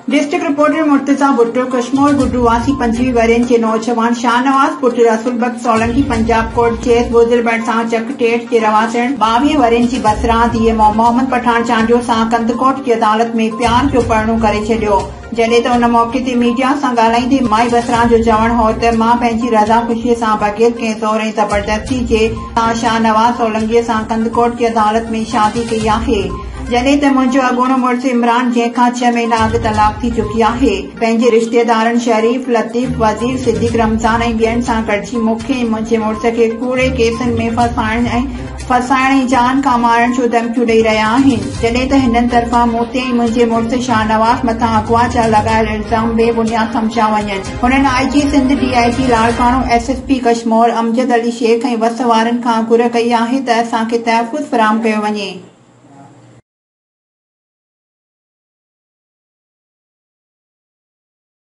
District reporter Murtaza Bhutto Kashmir Guddu वासी 25 वरियन के नौजवान शाहनवाज पुट रसूल बख्श सोलंकी पंजाब कोर्ट केस बुज़दिल सां चक टेट के रवासण 22 वरियन की बसरा धीअ मोहम्मद पठान चांडियो सां कंदकोट की अदालत में प्यार जो परणो करे छॾियो। जॾहिं त उन मौके ते मीडिया सां ॻाल्हाईंदे माई बसरा जो चवण हो त मां पंहिंजी रज़ा ख़ुशीअ सां बग़ैर कंहिं ज़ोर ऐं ज़बरदस्ती जे शाहनवाज सोलंकीअ सां कंदकोट की अदालत में शादी कई आहे। जॾहिं त मुंहिंजो अॻूणो मुड़ुस इमरान जंहिंखां 6 महीना अॻु तलाक थी चुकी आहे पंहिंजे रिश्तेदारनि शरीफ लतीफ़ वज़ीर सिद्दीक़ रमज़ान ऐं ॿियनि सां गॾिजी मूंखे ऐं मुंहिंजे मुड़ुस खे कूड़े केसनि में फसाइण ऐं जान खां मारण जूं धमकियूं ॾेई रहिया आहिनि। जॾहिं त हिननि तरफ़ां मूं ते ऐं मुंहिंजे मुड़ुस शाहनवाज मथां अगवा जा लॻायल इल्ज़ाम बेबुनियाद सम्झा वञनि। हुननि IG Sindh DIG Larkana SSP Kashmir Amjad Ali Sheikh ऐं वस वारनि खां घुर कई आहे त असांखे तहफ़ुज़ फ़राहम कयो वञे।